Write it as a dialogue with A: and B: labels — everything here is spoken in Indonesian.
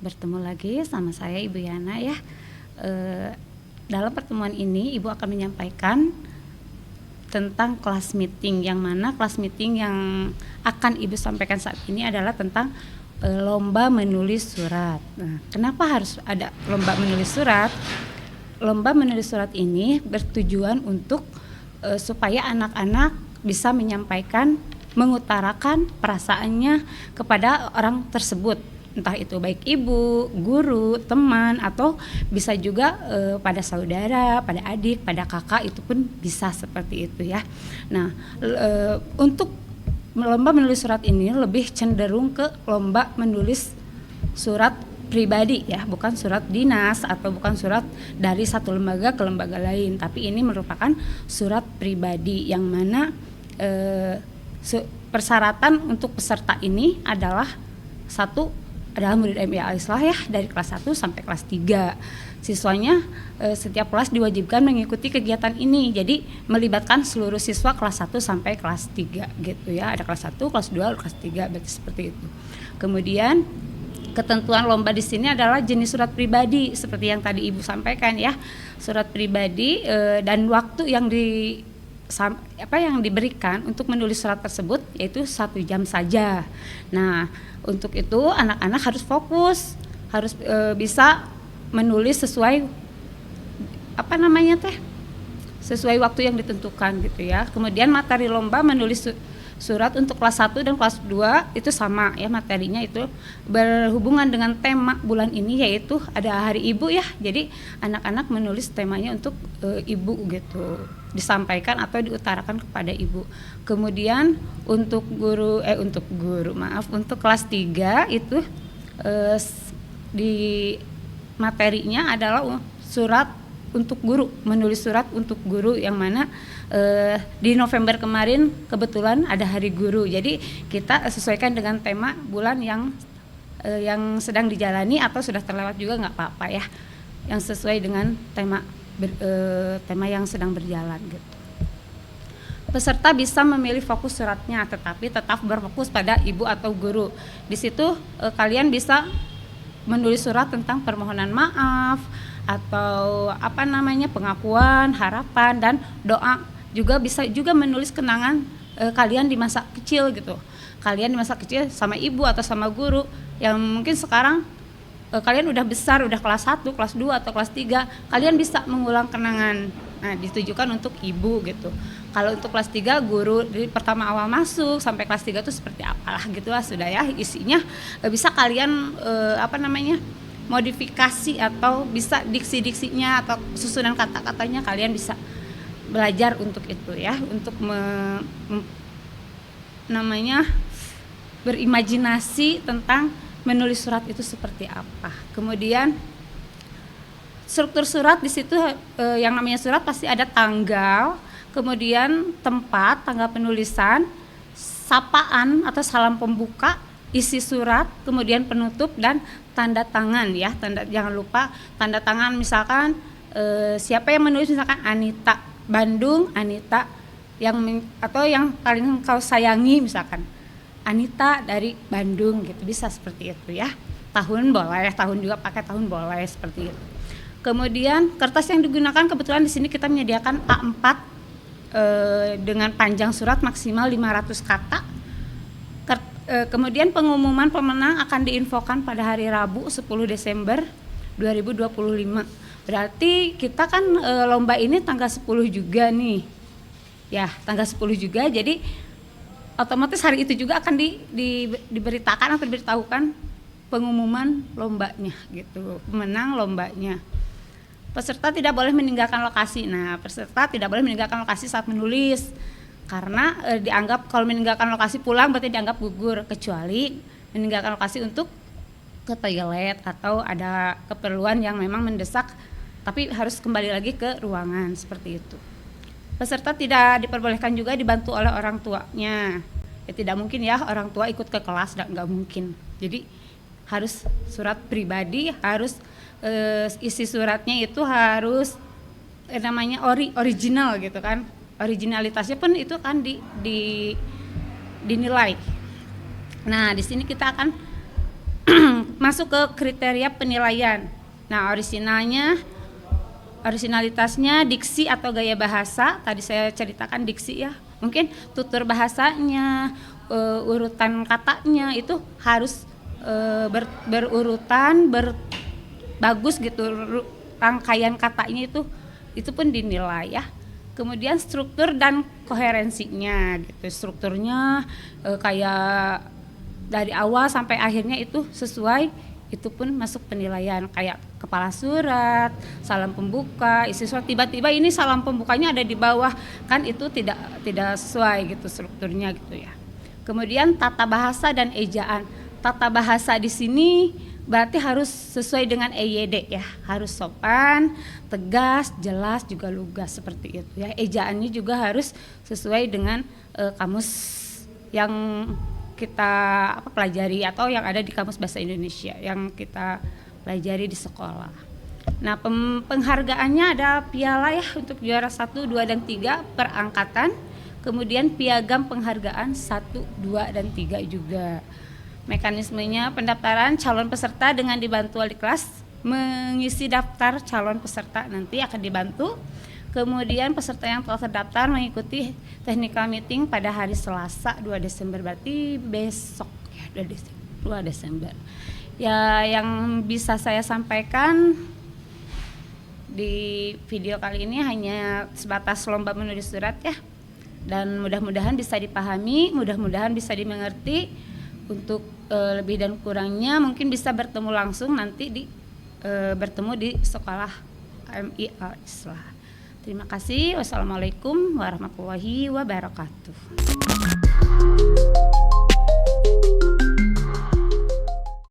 A: bertemu lagi sama saya Ibu Yana ya. Dalam pertemuan ini Ibu akan menyampaikan tentang kelas meeting, yang mana kelas meeting yang akan Ibu sampaikan saat ini adalah tentang lomba menulis surat. Nah, kenapa harus ada lomba menulis surat? Lomba menulis surat ini bertujuan untuk supaya anak-anak bisa menyampaikan, mengutarakan perasaannya kepada orang tersebut, entah itu baik ibu, guru, teman, atau bisa juga pada saudara, pada adik, pada kakak, itu pun bisa seperti itu ya. Nah, untuk lomba menulis surat ini lebih cenderung ke lomba menulis surat pribadi ya, bukan surat dinas atau bukan surat dari satu lembaga ke lembaga lain, tapi ini merupakan surat pribadi yang mana persyaratan untuk peserta ini adalah satu adalah murid MIA Al-Islah ya, dari kelas 1 sampai kelas 3. Siswanya setiap kelas diwajibkan mengikuti kegiatan ini. Jadi melibatkan seluruh siswa kelas 1 sampai kelas 3 gitu ya. Ada kelas 1, kelas 2, kelas 3, berarti seperti itu. Kemudian ketentuan lomba di sini adalah jenis surat pribadi seperti yang tadi Ibu sampaikan ya. Surat pribadi dan waktu yang diberikan untuk menulis surat tersebut yaitu 1 jam saja. Nah, untuk itu anak-anak harus fokus, harus bisa menulis sesuai sesuai waktu yang ditentukan gitu ya. Kemudian materi lomba menulis surat untuk kelas 1 dan kelas 2 itu sama ya, materinya itu berhubungan dengan tema bulan ini, yaitu ada Hari Ibu ya. Jadi anak-anak menulis temanya untuk ibu gitu, disampaikan atau diutarakan kepada ibu. Kemudian untuk untuk kelas 3 itu di materinya adalah surat untuk guru, menulis surat untuk guru, yang mana di November kemarin kebetulan ada Hari Guru. Jadi kita sesuaikan dengan tema bulan yang sedang dijalani atau sudah terlewat juga nggak apa-apa ya, yang sesuai dengan tema yang sedang berjalan gitu. Peserta bisa memilih fokus suratnya, tetapi tetap berfokus pada ibu atau guru. Di situ kalian bisa menulis surat tentang permohonan maaf atau pengakuan, harapan, dan doa. Juga bisa juga menulis kenangan kalian di masa kecil gitu. Kalian di masa kecil sama ibu atau sama guru yang mungkin sekarang kalian udah besar, udah kelas 1, kelas 2 atau kelas 3, kalian bisa mengulang kenangan. Nah, ditujukan untuk ibu gitu. Kalau untuk kelas 3 guru dari pertama awal masuk sampai kelas 3 itu seperti apalah gitu lah, sudah ya, isinya bisa kalian modifikasi atau bisa diksi-diksinya atau susunan kata-katanya kalian bisa belajar untuk itu ya, untuk berimajinasi tentang menulis surat itu seperti apa. Kemudian struktur surat di situ yang namanya surat pasti ada tanggal, kemudian tempat, tanggal penulisan, sapaan atau salam pembuka, isi surat, kemudian penutup, dan tanda tangan ya. Jangan lupa tanda tangan, misalkan siapa yang menulis, misalkan Anita Bandung, Anita atau yang paling kau sayangi, misalkan Anita dari Bandung gitu, bisa seperti itu ya. Tahun boleh, tahun juga pakai tahun boleh, seperti itu. Kemudian kertas yang digunakan kebetulan di sini kita menyediakan A4 dengan panjang surat maksimal 500 kata. Kemudian pengumuman pemenang akan diinfokan pada hari Rabu 10 Desember 2025. Berarti kita kan lomba ini tanggal 10 juga nih. Ya, tanggal 10 juga, jadi otomatis hari itu juga akan diberitakan atau diberitahukan pengumuman lombanya gitu, pemenang lombanya. Peserta tidak boleh meninggalkan lokasi. Nah, peserta tidak boleh meninggalkan lokasi saat menulis, karena dianggap kalau meninggalkan lokasi pulang berarti dianggap gugur, kecuali meninggalkan lokasi untuk ke toilet atau ada keperluan yang memang mendesak, tapi harus kembali lagi ke ruangan, seperti itu. Peserta tidak diperbolehkan juga dibantu oleh orang tuanya. Ya, tidak mungkin ya orang tua ikut ke kelas, nggak mungkin. Jadi harus surat pribadi, harus isi suratnya itu harus original gitu kan. Originalitasnya pun itu kan dinilai. Nah, di sini kita akan masuk ke kriteria penilaian. Nah, originalitasnya diksi atau gaya bahasa. Tadi saya ceritakan diksi ya. Mungkin tutur bahasanya, urutan katanya itu harus berurutan, bagus gitu. Rangkaian katanya itu pun dinilai ya. Kemudian struktur dan koherensinya gitu. Strukturnya kayak dari awal sampai akhirnya itu sesuai, itu pun masuk penilaian. Kayak kepala surat, salam pembuka, isi surat, tiba-tiba ini salam pembukanya ada di bawah, kan itu tidak sesuai gitu strukturnya gitu ya. Kemudian tata bahasa dan ejaan. Tata bahasa di sini berarti harus sesuai dengan EYD ya, harus sopan, tegas, jelas, juga lugas seperti itu ya. Ejaannya juga harus sesuai dengan kamus yang kita pelajari atau yang ada di Kamus Bahasa Indonesia yang kita pelajari di sekolah. Nah, penghargaannya ada piala ya untuk juara 1, 2, dan 3 per angkatan. Kemudian piagam penghargaan 1, 2, dan 3 juga. Mekanismenya pendaftaran calon peserta dengan dibantu wali kelas mengisi daftar calon peserta, nanti akan dibantu. Kemudian peserta yang telah terdaftar mengikuti technical meeting pada hari Selasa 2 Desember, berarti besok ya, 2 Desember. Ya, yang bisa saya sampaikan di video kali ini hanya sebatas lomba menulis surat ya. Dan mudah-mudahan bisa dipahami, mudah-mudahan bisa dimengerti. Untuk lebih dan kurangnya mungkin bisa bertemu langsung nanti bertemu di sekolah AMI Al-Islah. Terima kasih. Wassalamualaikum warahmatullahi wabarakatuh.